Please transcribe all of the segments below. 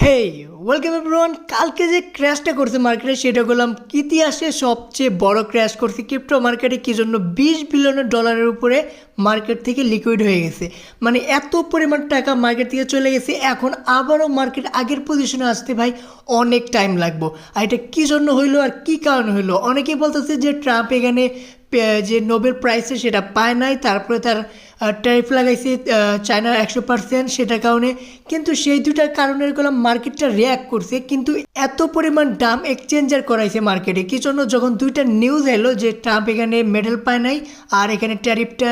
হেই welcome everyone. কালকে যে ক্র্যাশটা করছে মার্কেটে সেটা করলাম ইতিহাসে সবচেয়ে বড় ক্র্যাশ করছে ক্রিপ্টো মার্কেটে। কি জন্য? $20 বিলিয়ন উপরে মার্কেট থেকে লিকুইড হয়ে গেছে। মানে এত পরিমাণ টাকা মার্কেট থেকে চলে গেছে। এখন আবারও মার্কেট আগের পজিশনে আসতে ভাই অনেক টাইম লাগবো। আর এটা কী জন্য হইলো আর কী কারণে হইলো? অনেকেই বলতেছে যে ট্রাম্প এখানে যে নোবেল প্রাইজে সেটা পায় নাই, তারপরে তার ট্যারিফ লাগাইছে চায়নার 100%, সেটার কারণে। কিন্তু সেই দুটার কারণের গেলাম মার্কেটটা রিয়াক্ট করছে, কিন্তু এত পরিমাণ দাম এক্সচেঞ্জার করাইছে মার্কেটে। কি জন্য? যখন দুইটা নিউজ এলো যে ট্রাম্প এখানে মেডেল পায় নাই আর এখানে ট্যারিফটা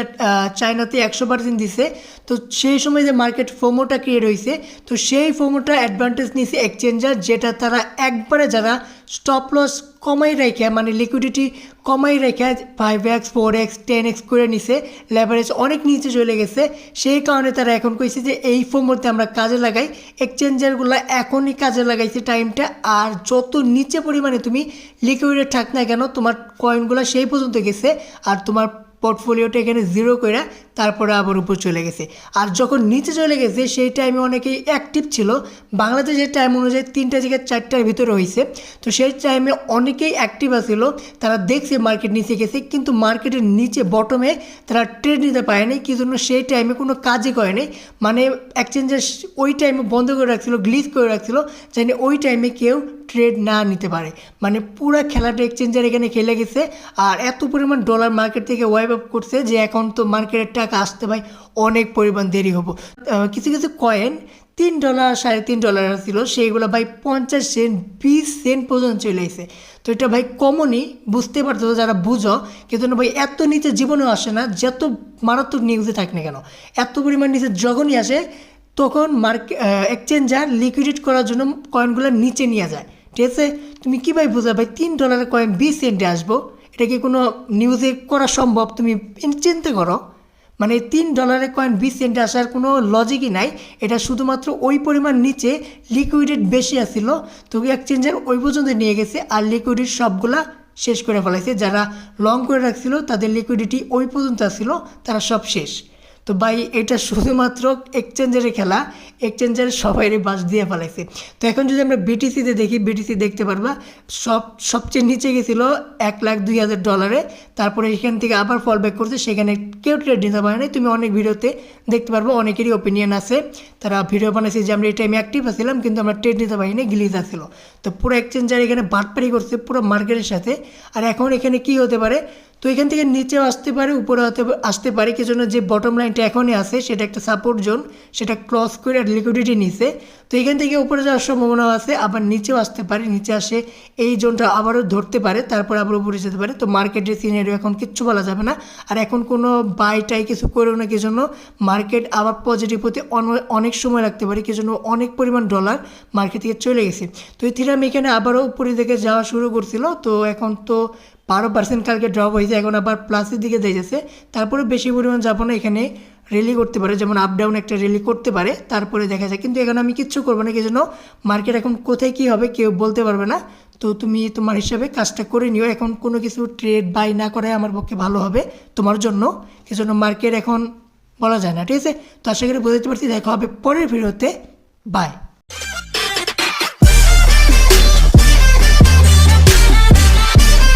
চায়নাতে 100% দিছে, তো সেই সময় যে মার্কেট ফোমোটা ক্রিয়েট হয়েছে, তো সেই ফোমোটা অ্যাডভান্টেজ নিয়েছে এক্সচেঞ্জার, যেটা তারা একবারে যারা স্টপ লস কমাই রেখে মানে লিকুইডিটি কমাই রেখে 5x 4x 10x করে নিছে, লেভারেজ অনেক নিচে চলে গেছে। সেই কারণে তারা এখন কইছে যে এই ফোমোতে আমরা কাজে লাগাই। এক্সচেঞ্জারগুলো এখনই কাজে লাগাইছে টাইমটা। আর যত নিচে পরিমাণে তুমি লিকুইডে থাক না কেন, তোমার কয়েনগুলো সেই পর্যন্ত গেছে আর তোমার পোর্টফোলিওটা এখানে জিরো করে তারপরে আবার উপর চলে গেছে। আর যখন নিচে চলে গেছে সেই টাইমে অনেকেই অ্যাক্টিভ ছিল। বাংলাদেশের টাইম অনুযায়ী 3টা থেকে 4টার ভিতরে হয়েছে, তো সেই টাইমে অনেকেই অ্যাক্টিভ আছিল। তারা দেখছে মার্কেট নিচে গেছে, কিন্তু মার্কেটের নিচে বটমে তারা ট্রেড নিতে পারেনি। কি জন্য? সেই টাইমে কোনো কাজই করেনি। মানে এক্সচেঞ্জের ওই টাইমে বন্ধ করে রাখছিল, গ্লিচ করে রাখছিল, যেন ওই টাইমে কেউ ট্রেড না নিতে পারে। মানে পুরো খেলাটা এক্সচেঞ্জার এখানে খেলে গেছে। আর এত পরিমাণ ডলার মার্কেট থেকে ওয়াইপ আপ করছে যে এখন তো মার্কেটের টাকা আসতে ভাই অনেক পরিমাণ দেরি হবো। কিছু কিছু কয়েন $3 $3.5 ছিল, সেইগুলো ভাই 50 সেন্ট 20 সেন্ট পর্যন্ত চলে এসে। তো এটা ভাই কমনই, বুঝতে পারতো যারা বুঝো। কিন্তু ভাই এত নিচে জীবনেও আসে না, যত মারাত্মক নিউজে থাকে না কেন। এত পরিমাণ নিচে যখনই আসে তখন এক্সচেঞ্জার লিকুইডেট করার জন্য কয়েনগুলো নিচে নিয়ে যায়। ঠিক আছে? তুমি কী ভাই বোঝা ভাই $3 কয়েন 20 সেন্টে আসবো? এটা কি কোনো নিউজে করা সম্ভব? তুমি চিন্তা করো। মানে $3 কয়েন 20 সেন্টে আসার কোনো লজিকই নাই। এটা শুধুমাত্র ওই পরিমাণ নিচে লিকুইডেট বেশি আসছিল, তো এক্সচেঞ্জার ওই পর্যন্ত নিয়ে গেছে আর লিকুইডিটি সবগুলা শেষ করে ফেলাইছে। যারা লং করে রাখছিল তাদের লিকুইডিটি ওই পর্যন্ত আসছিল, তারা সব শেষ। তো ভাই এটা শুধুমাত্র এক্সচেঞ্জারের খেলা, এক্সচেঞ্জারের সবাইরে বাস দিয়ে ফেলাইছে। তো এখন যদি আমরা বিটিসিতে দেখি, বিটিসি দেখতে পারবা সবচেয়ে নিচে গেছিলো $1,02,000, তারপরে এখান থেকে আবার ফল ব্যাক করছে। সেখানে কেউ ট্রেড নিতে পারে না। তুমি অনেক ভিডিওতে দেখতে পারবো, অনেকেরই ওপিনিয়ন আছে, তারা ভিডিও বানাইছে যে আমরা এই টাইমে অ্যাক্টিভ আসছিলাম কিন্তু আমরা ট্রেড নিতে পারিনি, গ্লিজ আসছিল। তো পুরো এক্সচেঞ্জার এখানে বাটপারি করছে পুরো মার্কেটের সাথে। আর এখন এখানে কি হতে পারে? তো এখান থেকে নিচেও আসতে পারে, উপরে আসতে পারে। কি জন্য? যে বটম লাইনটা এখনই আছে সেটা একটা সাপোর্ট জোন, সেটা ক্রস করে লিকুইডিটি নিছে। তো এখান থেকে উপরে যাওয়ার সম্ভাবনা আছে, আবার নিচেও আসতে পারে। নিচে আসে এই জোনটা আবারও ধরতে পারে, তারপর আবার উপরে যেতে পারে। তো মার্কেটের সিনারিও এখন কিচ্ছু বলা যাবে না। আর এখন কোনো বাইটাই কিছু করেও না, কি জন্য মার্কেট আবার পজিটিভ হতে অনেক সময় লাগতে পারে। কি জন্য অনেক পরিমাণ ডলার মার্কেট থেকে চলে গেছে। তো ইথিরিয়াম এখানে আবারও উপরের দিকে যাওয়া শুরু করছিল। তো এখন তো 12% কালকে ড্রপ হয়েছে, এখন আবার প্লাসের দিকে যাইতেছে। তারপরে বেশি পরিমাণ যাবো না, এখানে রেলি করতে পারে, যেমন আপ ডাউন একটা রেলি করতে পারে, তারপরে দেখা যায়। কিন্তু এখানে আমি কিচ্ছু করবো না, কি জন্য মার্কেট এখন কোথায় কী হবে কেউ বলতে পারবে না। তো তুমি তোমার হিসাবে কাজটা করে নিও। এখন কোনো কিছু ট্রেড বাই না করাই আমার পক্ষে ভালো হবে তোমার জন্য। কি জন্য মার্কেট এখন বলা যায় না। ঠিক আছে? তো আশা করি বুঝতে পারছি। দেখা হবে পরের ভিডিওতে। বাই।